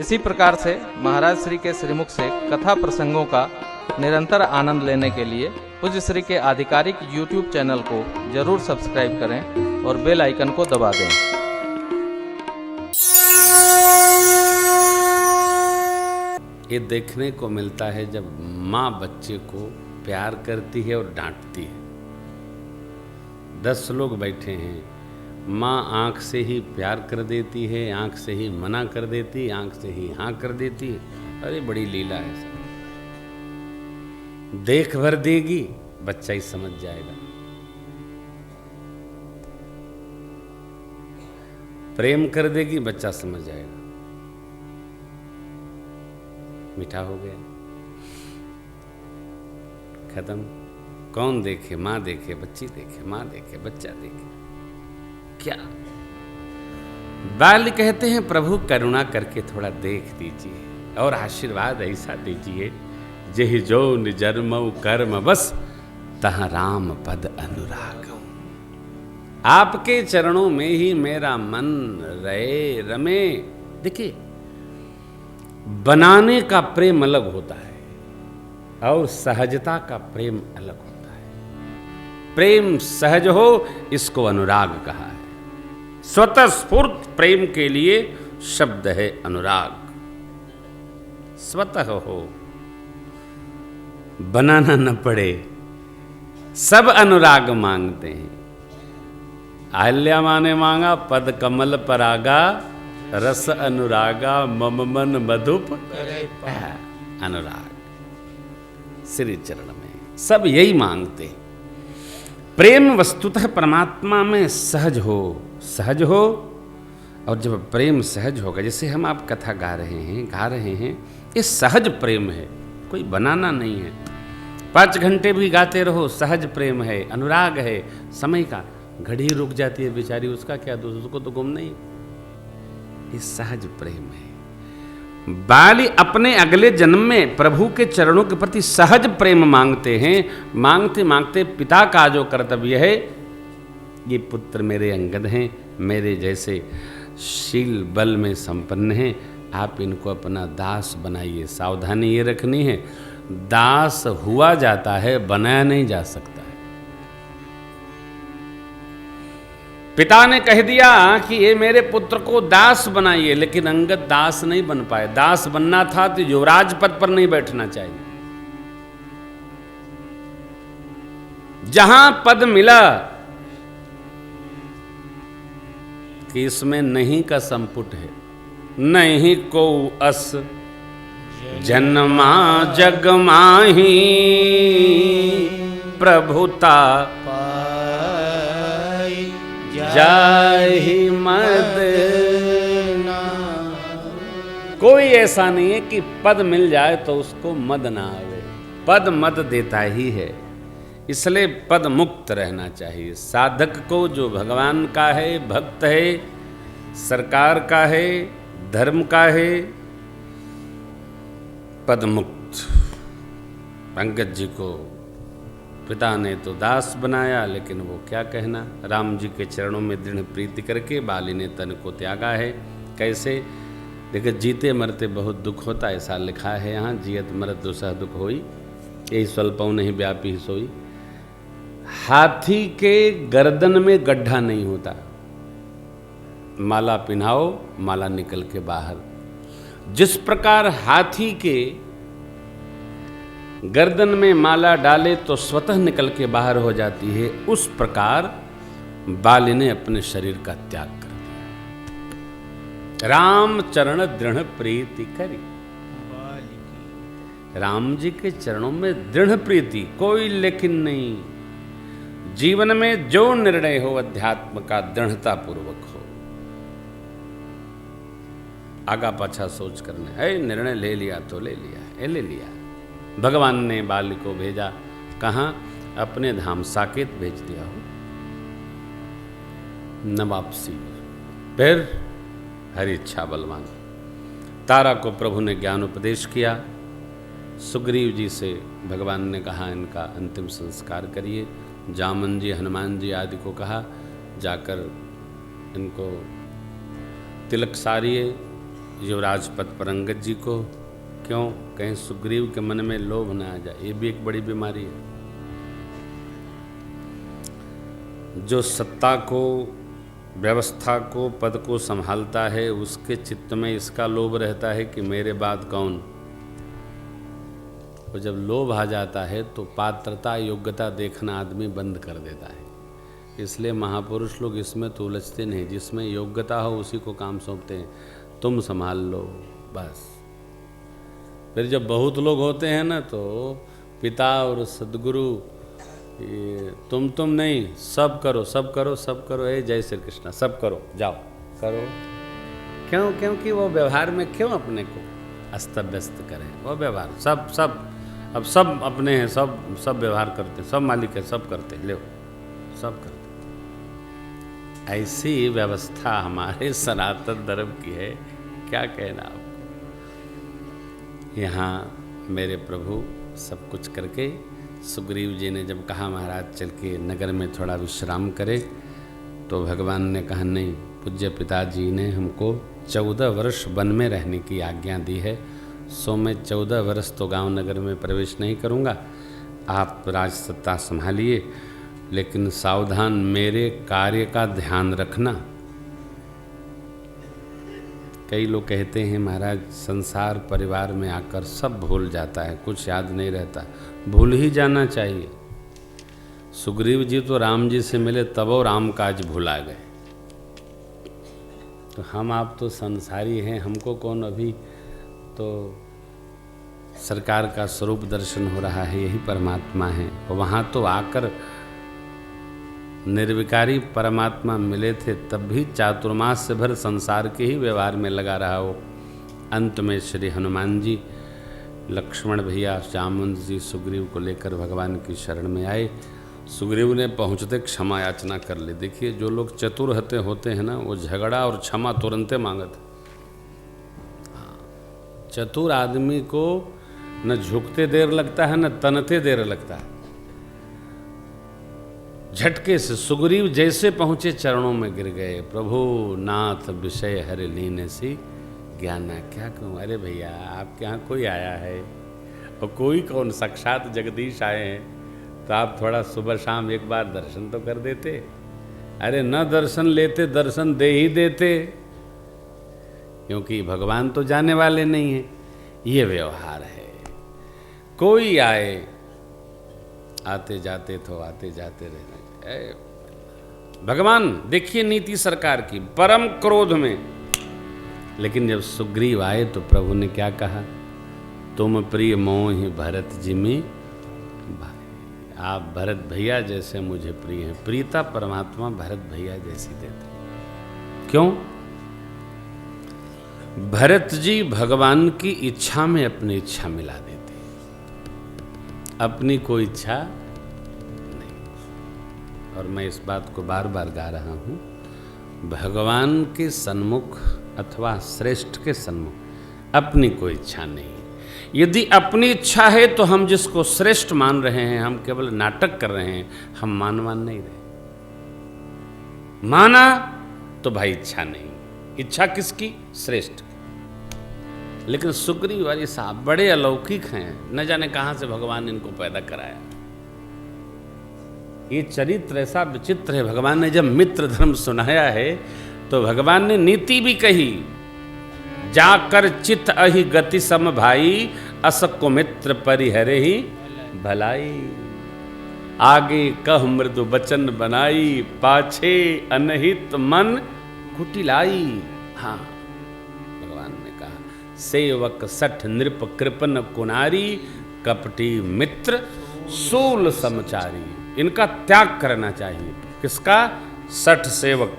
इसी प्रकार से महाराज श्री के श्रीमुख से कथा प्रसंगों का निरंतर आनंद लेने के लिए पूज्य श्री के आधिकारिक YouTube चैनल को जरूर सब्सक्राइब करें और बेल आइकन को दबा दें। ये देखने को मिलता है जब माँ बच्चे को प्यार करती है और डांटती है। 10 लोग बैठे हैं, माँ आँख से ही प्यार कर देती है, आँख से ही मना कर देती, आँख से ही हाँ कर देती है। अरे बड़ी लीला है सब। देख भर देगी, बच्चा ही समझ जाएगा। प्रेम कर देगी, बच्चा समझ जाएगा। मीठा हो गया, खत्म। कौन देखे? माँ देखे, बच्ची देखे, माँ देखे, बच्चा देखे। क्या बाल कहते हैं, प्रभु करुणा करके थोड़ा देख दीजिए और आशीर्वाद ऐसा दीजिए, जेहि जो निजर्मऊ कर्म बस तहाँ राम पद अनुराग। आपके चरणों में ही मेरा मन रहे रमे। देखिए, बनाने का प्रेम अलग होता है और सहजता का प्रेम अलग होता है। प्रेम सहज हो, इसको अनुराग कहा है। स्वतः स्फूर्त प्रेम के लिए शब्द है अनुराग। स्वतः हो, बनाना न पड़े। सब अनुराग मांगते हैं। अहिल्या माँ ने मांगा पद कमल परागा, रस अनुरागा मम मन मधुप अनुराग। श्री चरण में सब यही मांगते हैं। प्रेम वस्तुतः परमात्मा में सहज हो, सहज हो। और जब प्रेम सहज होगा, जैसे हम आप कथा गा रहे हैं, ये सहज प्रेम है, कोई बनाना नहीं है। 5 घंटे भी गाते रहो, सहज प्रेम है, अनुराग है। समय का घड़ी रुक जाती है बेचारी, उसका क्या दोष, उसको तो गुम नहीं। ये सहज प्रेम है। बाली अपने अगले जन्म में प्रभु के चरणों के प्रति सहज प्रेम मांगते हैं। मांगते मांगते पिता का जो कर्तव्य है, ये पुत्र मेरे अंगद हैं, मेरे जैसे शील बल में संपन्न हैं, आप इनको अपना दास बनाइए। सावधानी ये रखनी है, दास हुआ जाता है, बनाया नहीं जा सकता है। पिता ने कह दिया कि ये मेरे पुत्र को दास बनाइए, लेकिन अंगद दास नहीं बन पाए। दास बनना था तो युवराज पद पर नहीं बैठना चाहिए। जहां पद मिला कि इसमें नहीं का संपुट है, नहीं को अस जन्मा जग माही, प्रभुता जाहि मद ना। कोई ऐसा नहीं है कि पद मिल जाए तो उसको मद ना आवे। पद मद देता ही है, इसलिए पद मुक्त रहना चाहिए। साधक को जो भगवान का है, भक्त है, सरकार का है, धर्म का है, पद मुक्त। अंगद जी को पिता ने तो दास बनाया, लेकिन वो क्या कहना, राम जी के चरणों में दृढ़ प्रीति करके बाली ने तन को त्यागा है। कैसे? देखिए, जीते मरते बहुत दुख होता है, ऐसा लिखा है यहाँ। जियत मरत दुसह दुख होई, यही स्वल्पौ नहीं व्यापी सोई। हाथी के गर्दन में गड्ढा नहीं होता, माला पिन्हाओ, माला निकल के बाहर। जिस प्रकार हाथी के गर्दन में माला डाले तो स्वतः निकल के बाहर हो जाती है, उस प्रकार बाली ने अपने शरीर का त्याग कर दिया। राम चरण दृढ़ प्रीति करी। राम जी के चरणों में दृढ़ प्रीति, कोई लेकिन नहीं। जीवन में जो निर्णय हो अध्यात्म का, दृढ़ता पूर्वक हो। आगा पाछा सोच करने है, निर्णय ले लिया तो ले लिया, ले लिया। भगवान ने बाली को भेजा कहाँ? अपने धाम साकेत भेज दिया हो, न वापसी। फिर हरि इच्छा बलवान। तारा को प्रभु ने ज्ञान उपदेश किया। सुग्रीव जी से भगवान ने कहा इनका अंतिम संस्कार करिए। जामन जी, हनुमान जी आदि को कहा जाकर इनको तिलक सारिए, युवराज पद पर अंगद जी को। क्यों? कहीं सुग्रीव के मन में लोभ न आ जाए, ये भी एक बड़ी बीमारी है। जो सत्ता को, व्यवस्था को, पद को संभालता है, उसके चित्त में इसका लोभ रहता है कि मेरे बाद कौन। और जब लोभ आ जाता है तो पात्रता, योग्यता देखना आदमी बंद कर देता है। इसलिए महापुरुष लोग इसमें तो उलझते नहीं, जिसमें योग्यता हो उसी को काम सौंपते हैं, तुम संभाल लो बस। फिर जब बहुत लोग होते हैं ना तो पिता और सदगुरु तुम नहीं, सब करो सब करो सब करो, हे जय श्री कृष्णा, सब करो, जाओ करो। क्यों? क्योंकि वो व्यवहार में क्यों अपने को अस्त व्यस्त करें। वो व्यवहार सब अब सब अपने हैं, सब व्यवहार करते, सब मालिक है, सब करते, ले सब करते। ऐसी व्यवस्था हमारे सनातन धर्म की है, क्या कहना आपको। यहाँ मेरे प्रभु सब कुछ करके, सुग्रीव जी ने जब कहा महाराज चल के नगर में थोड़ा विश्राम करे, तो भगवान ने कहा नहीं, पूज्य पिताजी ने हमको 14 वर्ष वन में रहने की आज्ञा दी है, सो मैं 14 वर्ष तो गांव नगर में प्रवेश नहीं करूंगा। आप राज सत्ता संभालिए, लेकिन सावधान, मेरे कार्य का ध्यान रखना। कई लोग कहते हैं महाराज संसार परिवार में आकर सब भूल जाता है, कुछ याद नहीं रहता। भूल ही जाना चाहिए। सुग्रीव जी तो राम जी से मिले तब वो राम काज भुला गए। तो हम आप तो संसारी हैं, हमको कौन अभी तो सरकार का स्वरूप दर्शन हो रहा है, यही परमात्मा है। और वहाँ तो आकर निर्विकारी परमात्मा मिले थे, तब भी चातुर्मास से भर संसार के ही व्यवहार में लगा रहा हो। अंत में श्री हनुमान जी, लक्ष्मण भैया, जामुन जी सुग्रीव को लेकर भगवान की शरण में आए। सुग्रीव ने पहुँचते क्षमा याचना कर ली। देखिए जो लोग चतुर होते हैं ना, वो झगड़ा और क्षमा तुरंते मांगते। चतुर आदमी को न झुकते देर लगता है, न तनते देर लगता है। झटके से सुग्रीव जैसे पहुंचे चरणों में गिर गए। प्रभु नाथ विषय हरि लीने सी ज्ञाना। क्या कहूँ, अरे भैया आपके यहाँ कोई आया है, और कोई कौन, साक्षात जगदीश आए हैं, तो आप थोड़ा सुबह शाम एक बार दर्शन तो कर देते। अरे न दर्शन लेते, दर्शन दे ही देते, क्योंकि भगवान तो जाने वाले नहीं है। ये व्यवहार है। कोई आए, आते जाते तो आते जाते रहना। भगवान देखिए नीति सरकार की, परम क्रोध में। लेकिन जब सुग्रीव आए तो प्रभु ने क्या कहा, तुम प्रिय मोहि भरत जी में भाई। आप भरत भैया जैसे मुझे प्रिय हैं। प्रियता परमात्मा भरत भैया जैसी देते। क्यों? भरत जी भगवान की इच्छा में अपनी इच्छा मिला देते, अपनी कोई इच्छा नहीं। और मैं इस बात को बार बार गा रहा हूँ, भगवान के सन्मुख अथवा श्रेष्ठ के सन्मुख अपनी कोई इच्छा नहीं। यदि अपनी इच्छा है तो हम जिसको श्रेष्ठ मान रहे हैं, हम केवल नाटक कर रहे हैं, हम मान नहीं रहे। माना तो भाई इच्छा नहीं, इच्छा किसकी? श्रेष्ठ। लेकिन सुग्रीव वाली साहब बड़े अलौकिक हैं, न जाने कहां से भगवान इनको पैदा कराया। ये चरित्र ऐसा विचित्र है। भगवान ने जब मित्र धर्म सुनाया है तो भगवान ने नीति भी कही, जाकर चित अहि गति सम भाई, असको मित्र परिहरे ही भलाई। आगे कह मृदु बचन बनाई, पाछे अनहित मन कुटिलाई। हाँ, भगवान ने कहा सेवक सठ नृप कृपन कुनारी, कपटी मित्र सूल समचारी। इनका त्याग करना चाहिए। किसका? सठ सेवक।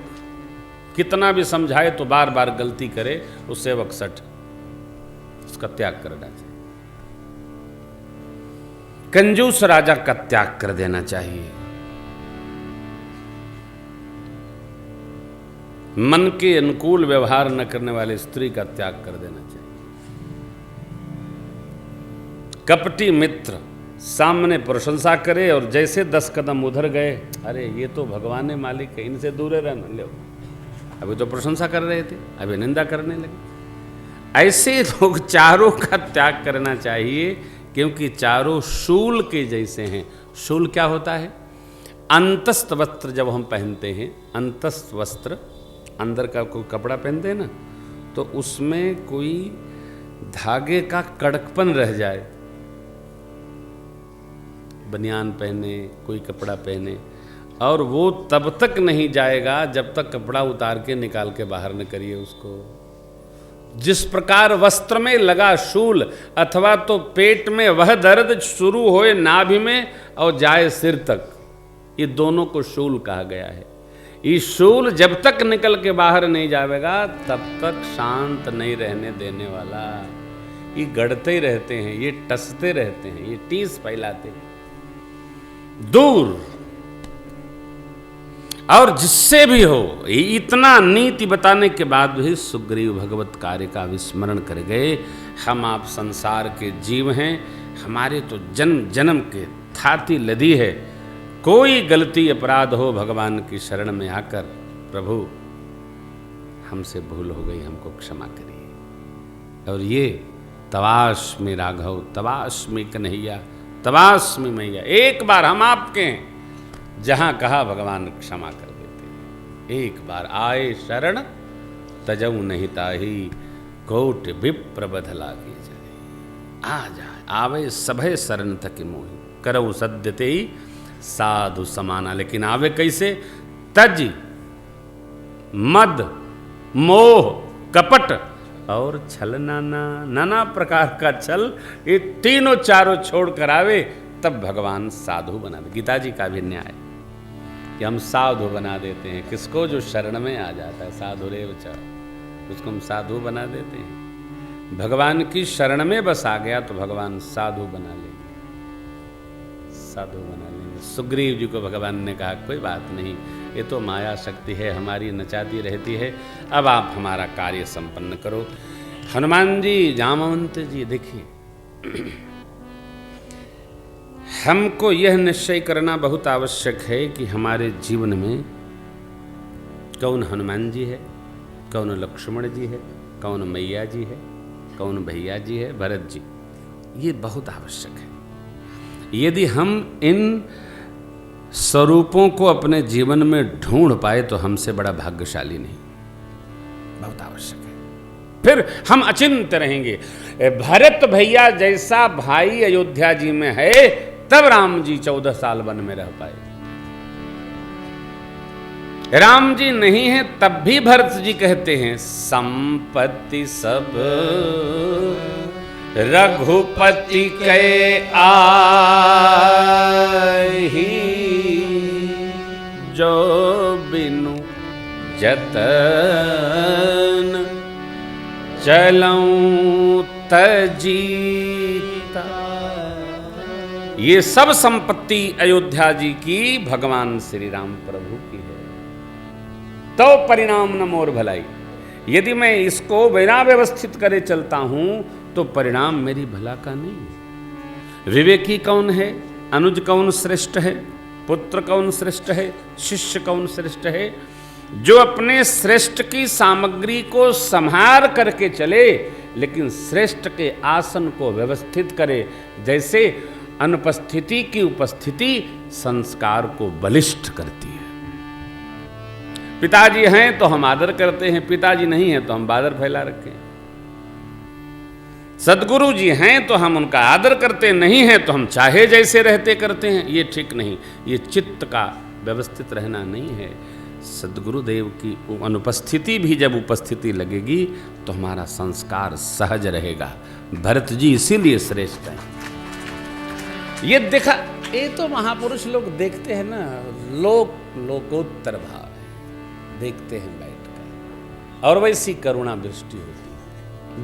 कितना भी समझाए तो बार बार गलती करे, वो सेवक सठ, उसका त्याग करना चाहिए। कंजूस राजा का त्याग कर देना चाहिए। मन के अनुकूल व्यवहार न करने वाले स्त्री का त्याग कर देना चाहिए। कपटी मित्र सामने प्रशंसा करे और जैसे 10 कदम उधर गए, अरे ये तो भगवान है, मालिक है, इनसे दूर रहना। लो, अभी तो प्रशंसा कर रहे थे, अभी निंदा करने लगे। ऐसे लोग चारों का त्याग करना चाहिए, क्योंकि चारों शूल के जैसे हैं। शूल क्या होता है? अंतस्थ वस्त्र जब हम पहनते हैं, अंतस्थ वस्त्र, अंदर का कोई कपड़ा पहनते हैं ना, तो उसमें कोई धागे का कड़कपन रह जाए, बनियान पहने, कोई कपड़ा पहने, और वो तब तक नहीं जाएगा जब तक कपड़ा उतार के निकाल के बाहर न करिए उसको। जिस प्रकार वस्त्र में लगा शूल अथवा तो पेट में वह दर्द शुरू होए नाभि में और जाए सिर तक, ये दोनों को शूल कहा गया है। ये शूल जब तक निकल के बाहर नहीं जाएगा तब तक शांत नहीं रहने देने वाला। ये गढ़ते रहते हैं, ये टसते रहते हैं, ये टीस फैलाते हैं दूर। और जिससे भी हो, इतना नीति बताने के बाद भी सुग्रीव भगवत कार्य का विस्मरण कर गए। हम आप संसार के जीव हैं, हमारे तो जन्म जन्म के थाती लदी है। कोई गलती अपराध हो भगवान की शरण में आकर, प्रभु हमसे भूल हो गई, हमको क्षमा करिए। और ये तवाश में राघव, तवाश में कन्हैया, तवाश में मैया, एक बार हम आपके हैं, जहां कहा भगवान क्षमा कर देते हैं। एक बार आए शरण तजऊ नहीं ताही, कोट विप्र बधला की जाए। आ जाए आवे सभय शरण तक मोहि, करऊ सद्यते ही साधु समाना। लेकिन आवे कैसे? तज मद मोह कपट और छल नाना, नाना प्रकार का छल, ये तीनों चारों छोड़ कर आवे, तब भगवान साधु बना दे। गीता जी का भी न्याय कि हम साधु बना देते हैं किसको? जो शरण में आ जाता है, साधु रेव च, उसको हम साधु बना देते हैं। भगवान की शरण में बस आ गया तो भगवान साधु बना लेंगे, साधु बना लेंगे। सुग्रीव जी को भगवान ने कहा कोई बात नहीं, ये तो माया शक्ति है, हमारी नचाती रहती है, अब आप हमारा कार्य संपन्न करो। हनुमान जी, जामवंत जी, देखिए हमको यह निश्चय करना बहुत आवश्यक है कि हमारे जीवन में कौन हनुमान जी है, कौन लक्ष्मण जी है, कौन मैया जी है, कौन भैया जी है, भरत जी। ये बहुत आवश्यक है। यदि हम इन स्वरूपों को अपने जीवन में ढूंढ पाए तो हमसे बड़ा भाग्यशाली नहीं, बहुत आवश्यक है। फिर हम अचिंत्य रहेंगे। भरत भैया जैसा भाई अयोध्या जी में है, तब राम जी 14 साल वन में रह पाए। राम जी नहीं है तब भी भरत जी कहते हैं, संपत्ति सब रघुपति के आही, जो बिनु जतन चलऊं तजीता। ये सब संपत्ति अयोध्या जी की भगवान श्री राम प्रभु की है, तो परिणाम न मोर भलाई। यदि मैं इसको बिना व्यवस्थित करे चलता हूं तो परिणाम मेरी भला का नहीं है। विवेकी कौन है? अनुज कौन श्रेष्ठ है? पुत्र कौन श्रेष्ठ है? शिष्य कौन श्रेष्ठ है? जो अपने श्रेष्ठ की सामग्री को संहार करके चले, लेकिन श्रेष्ठ के आसन को व्यवस्थित करे। जैसे अनुपस्थिति की उपस्थिति संस्कार को बलिष्ठ करती है। पिताजी हैं तो हम आदर करते हैं, पिताजी नहीं हैं तो हम बादर फैला रखें। सदगुरु जी हैं तो हम उनका आदर करते, नहीं हैं तो हम चाहे जैसे रहते करते हैं। ये ठीक नहीं, ये चित्त का व्यवस्थित रहना नहीं है। सदगुरुदेव की अनुपस्थिति भी जब उपस्थिति लगेगी तो हमारा संस्कार सहज रहेगा। भरत जी इसीलिए श्रेष्ठ हैं। ये देखा, ये तो महापुरुष लोग देखते हैं ना, लोकोत्तर भाव है, देखते हैं बैठकर, और वैसी करुणा दृष्टि होती है,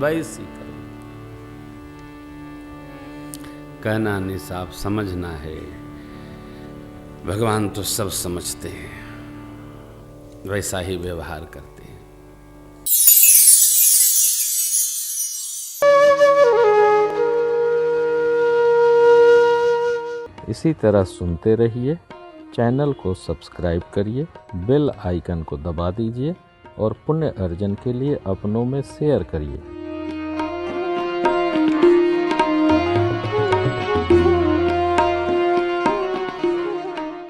वैसी करुणा। कहना नहीं साहब, समझना है। भगवान तो सब समझते हैं, वैसा ही व्यवहार करते हैं। इसी तरह सुनते रहिए, चैनल को सब्सक्राइब करिए, बेल आइकन को दबा दीजिए और पुण्य अर्जन के लिए अपनों में शेयर करिए।